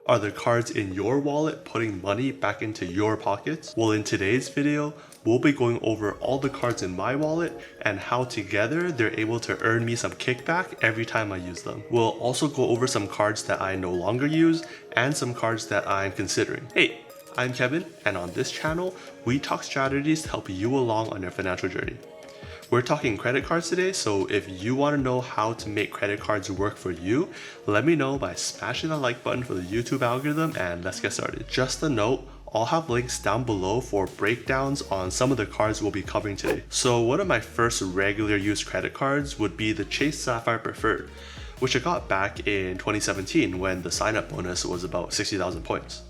Are the cards in your wallet putting money back into your pockets? Well, in today's video, we'll be going over all the cards in my wallet and how together they're able to earn me some kickback every time I use them. We'll also go over some cards that I no longer use and some cards that I'm considering. Hey, I'm Kevin, and on this channel, we talk strategies to help you along on your financial journey. We're talking credit cards today, so if you want to know how to make credit cards work for you, let me know by smashing the like button for the YouTube algorithm, and let's get started. Just a note, I'll have links down below for breakdowns on some of the cards we'll be covering today. So one of my first regular use credit cards would be the Chase Sapphire Preferred, which I got back in 2017 when the sign-up bonus was about 60,000 points.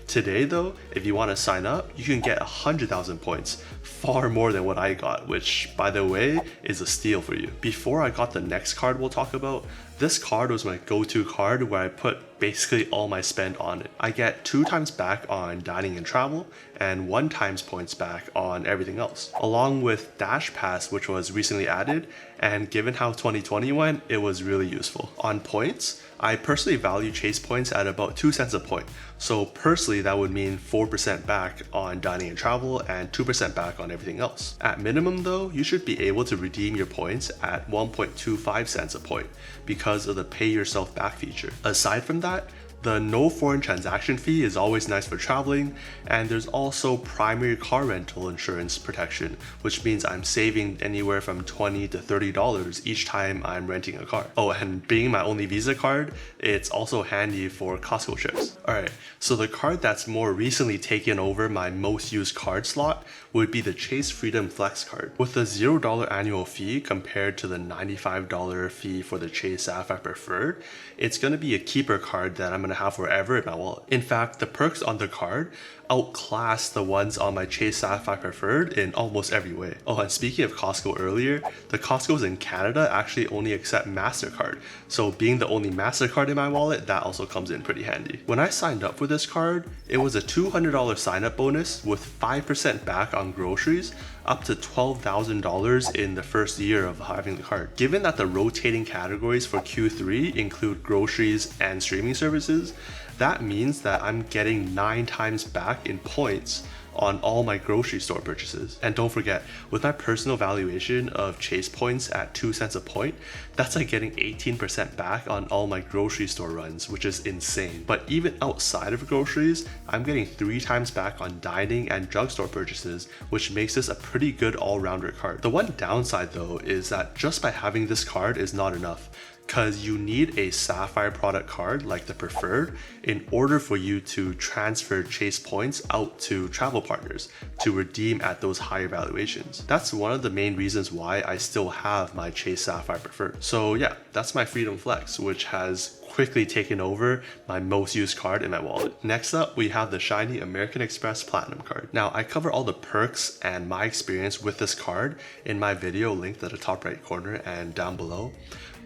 Today though, if you want to sign up, you can get 100,000 points, far more than what I got, which by the way, is a steal for you. Before I got the next card we'll talk about, this card was my go-to card where I put basically all my spend on it. I get 2 times back on dining and travel, and 1 times points back on everything else. Along with Dash Pass, which was recently added, and given how 2020 went, it was really useful. On points, I personally value Chase points at about 2 cents a point. So personally, that would mean 4% back on dining and travel and 2% back on everything else. At minimum though, you should be able to redeem your points at 1.25 cents a point because of the pay yourself back feature. Aside from that, the no foreign transaction fee is always nice for traveling, and there's also primary car rental insurance protection, which means I'm saving anywhere from $20 to $30 each time I'm renting a car. Oh, and being my only Visa card, it's also handy for Costco trips. Alright, so the card that's more recently taken over my most used card slot would be the Chase Freedom Flex card. With a $0 annual fee compared to the $95 fee for the Chase Sapphire Preferred, it's going to be a keeper card that I'm going to have forever in my wallet. In fact, the perks on the card outclass the ones on my Chase Sapphire Preferred in almost every way. Oh, and speaking of Costco earlier, the Costco's in Canada actually only accept MasterCard, so being the only MasterCard in my wallet, that also comes in pretty handy. When I signed up for this card, it was a $200 sign-up bonus with 5% back on groceries, up to $12,000 in the first year of having the card. Given that the rotating categories for Q3 include groceries and streaming services, that means that I'm getting 9 times back in points on all my grocery store purchases. And don't forget, with my personal valuation of Chase points at 2 cents a point, that's like getting 18% back on all my grocery store runs, which is insane. But even outside of groceries, I'm getting 3 times back on dining and drugstore purchases, which makes this a pretty good all-rounder card. The one downside though is that just by having this card is not enough, because you need a Sapphire product card like the Preferred in order for you to transfer Chase points out to travel partners to redeem at those higher valuations. That's one of the main reasons why I still have my Chase Sapphire Preferred. So yeah, that's my Freedom Flex, which has quickly taken over my most used card in my wallet. Next up, we have the shiny American Express Platinum card. Now, I cover all the perks and my experience with this card in my video linked at the top right corner and down below.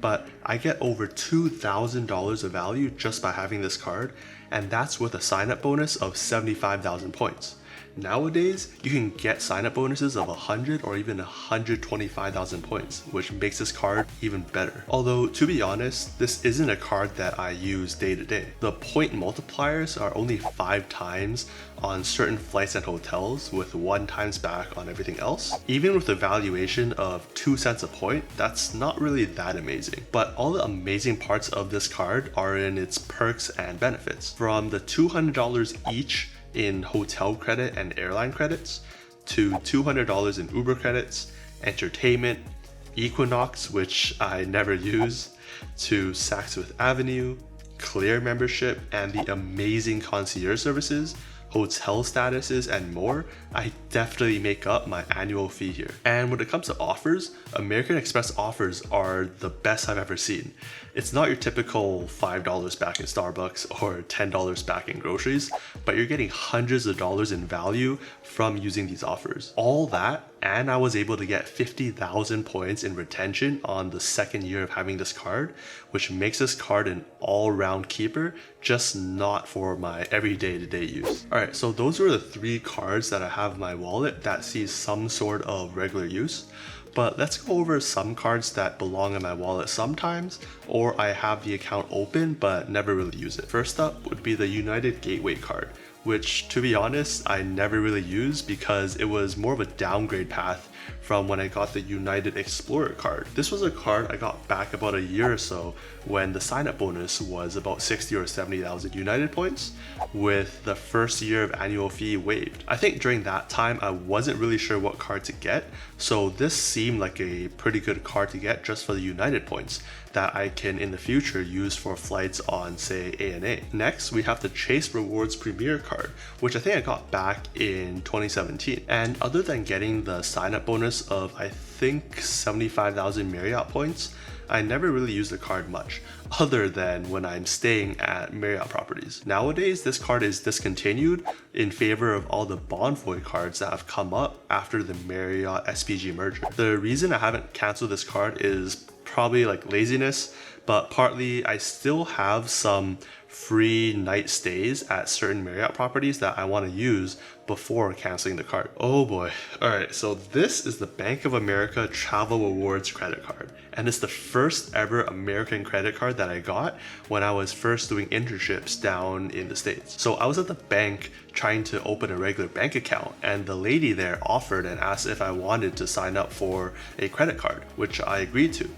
But I get over $2,000 of value just by having this card, and that's with a sign-up bonus of 75,000 points. Nowadays, you can get sign-up bonuses of 100 or even 125,000 points, which makes this card even better. Although, to be honest, this isn't a card that I use day to day. The point multipliers are only 5 times on certain flights and hotels, with 1 times back on everything else. Even with a valuation of 2 cents a point, that's not really that amazing. But all the amazing parts of this card are in its perks and benefits. From the $200 each in hotel credit and airline credits, to $200 in Uber credits, entertainment, Equinox, which I never use, to Saks Fifth Avenue, Clear membership, and the amazing concierge services, hotel statuses, and more, I definitely make up my annual fee here. And when it comes to offers, American Express offers are the best I've ever seen. It's not your typical $5 back in Starbucks or $10 back in groceries, but you're getting hundreds of dollars in value from using these offers. All that, and I was able to get 50,000 points in retention on the second year of having this card, which makes this card an all-round keeper, just not for my everyday to-day use. Alright, so those were the 3 cards that I have in my wallet that sees some sort of regular use. But let's go over some cards that belong in my wallet sometimes, or I have the account open but never really use it. First up would be the United Gateway card, which to be honest, I never really used because it was more of a downgrade path from when I got the United Explorer card. This was a card I got back about a year or so when the sign-up bonus was about 60 or 70,000 United points with the first year of annual fee waived. I think during that time I wasn't really sure what card to get, so this seemed like a pretty good card to get just for the United points that I can in the future use for flights on say ANA. Next we have the Chase Rewards Premier card, which I think I got back in 2017. And other than getting the sign-up bonus of I think 75,000 Marriott points, I never really use the card much, other than when I'm staying at Marriott properties. Nowadays, this card is discontinued in favor of all the Bonvoy cards that have come up after the Marriott SPG merger. The reason I haven't canceled this card is probably like laziness, but partly I still have some free night stays at certain Marriott properties that I want to use before canceling the card. Oh boy. Alright, so this is the Bank of America Travel Rewards credit card. And it's the first ever American credit card that I got when I was first doing internships down in the States. So I was at the bank trying to open a regular bank account, and the lady there offered and asked if I wanted to sign up for a credit card, which I agreed to.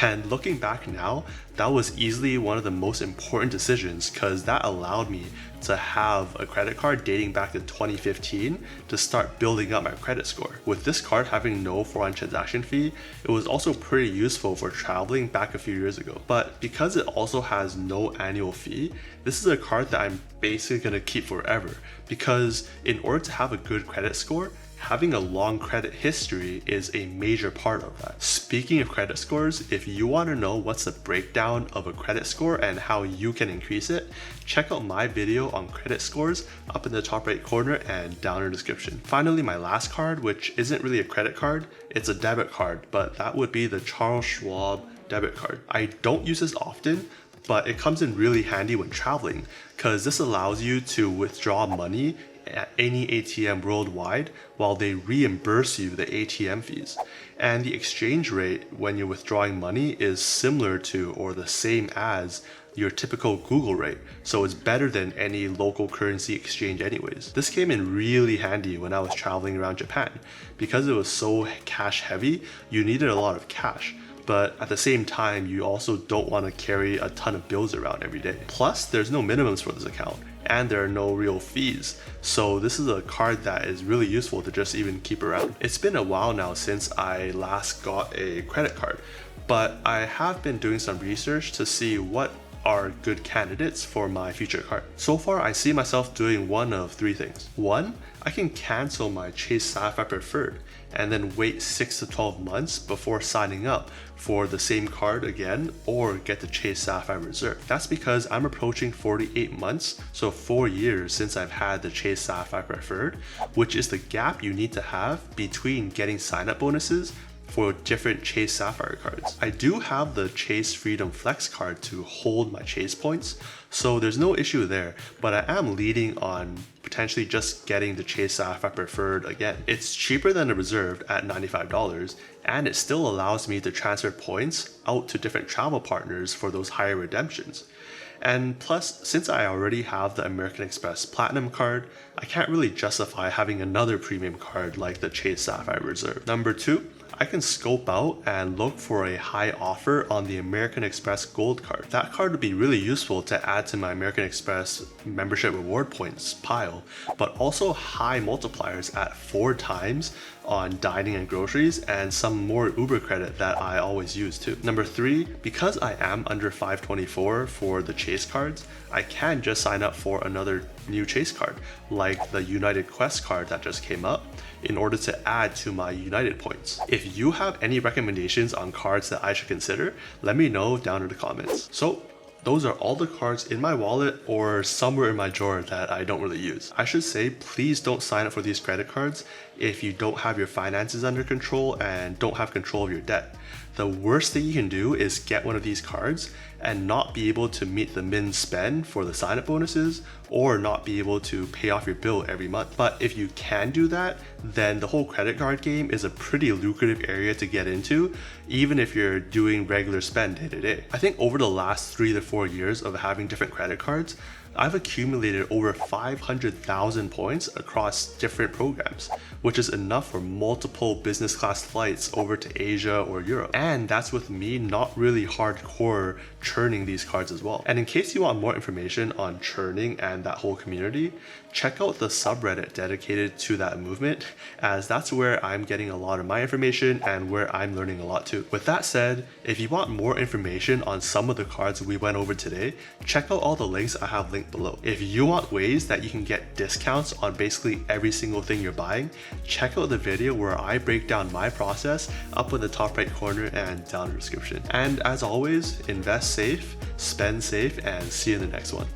And looking back now, that was easily one of the most important decisions because that allowed me to have a credit card dating back to 2015 to start building up my credit score. With this card having no foreign transaction fee, it was also pretty useful for traveling back a few years ago. But because it also has no annual fee, this is a card that I'm basically going to keep forever, because in order to have a good credit score, having a long credit history is a major part of that. Speaking of credit scores, if you want to know what's the breakdown of a credit score and how you can increase it, check out my video on credit scores up in the top right corner and down in the description. Finally, my last card, which isn't really a credit card, it's a debit card, but that would be the Charles Schwab debit card. I don't use this often, but it comes in really handy when traveling because this allows you to withdraw money at any ATM worldwide while they reimburse you the ATM fees. And the exchange rate when you're withdrawing money is similar to or the same as your typical Google rate, so it's better than any local currency exchange anyways. This came in really handy when I was traveling around Japan. Because it was so cash heavy, you needed a lot of cash. But at the same time, you also don't want to carry a ton of bills around every day. Plus, there's no minimums for this account, and there are no real fees. So this is a card that is really useful to just even keep around. It's been a while now since I last got a credit card, but I have been doing some research to see what are good candidates for my future card. So far, I see myself doing one of three things. One, I can cancel my Chase Sapphire Preferred and then wait 6 to 12 months before signing up for the same card again or get the Chase Sapphire Reserve. That's because I'm approaching 48 months, so 4 years since I've had the Chase Sapphire Preferred, which is the gap you need to have between getting sign-up bonuses for different Chase Sapphire cards. I do have the Chase Freedom Flex card to hold my Chase points, so there's no issue there, but I am leading on potentially just getting the Chase Sapphire Preferred again. It's cheaper than the Reserved at $95, and it still allows me to transfer points out to different travel partners for those higher redemptions. And plus, since I already have the American Express Platinum card, I can't really justify having another premium card like the Chase Sapphire Reserve. Number two, I can scope out and look for a high offer on the American Express Gold card. That card would be really useful to add to my American Express membership reward points pile, but also high multipliers at 4 times on dining and groceries and some more Uber credit that I always use too. Number 3, because I am under 524 for the Chase cards, I can just sign up for another new Chase card, like the United Quest card that just came up, in order to add to my United points. If you have any recommendations on cards that I should consider, let me know down in the comments. So those are all the cards in my wallet or somewhere in my drawer that I don't really use. I should say, please don't sign up for these credit cards if you don't have your finances under control and don't have control of your debt. The worst thing you can do is get one of these cards and not be able to meet the min spend for the sign up bonuses, or not be able to pay off your bill every month. But if you can do that, then the whole credit card game is a pretty lucrative area to get into, even if you're doing regular spend day to day. I think over the last 3 to 4 years of having different credit cards, I've accumulated over 500,000 points across different programs, which is enough for multiple business class flights over to Asia or Europe. And that's with me not really hardcore churning these cards as well. And in case you want more information on churning and that whole community, check out the subreddit dedicated to that movement, as that's where I'm getting a lot of my information and where I'm learning a lot too. With that said, if you want more information on some of the cards we went over today, check out all the links I have linked below. If you want ways that you can get discounts on basically every single thing you're buying, check out the video where I break down my process up in the top right corner and down in the description. And as always, invest safe, spend safe, and see you in the next one.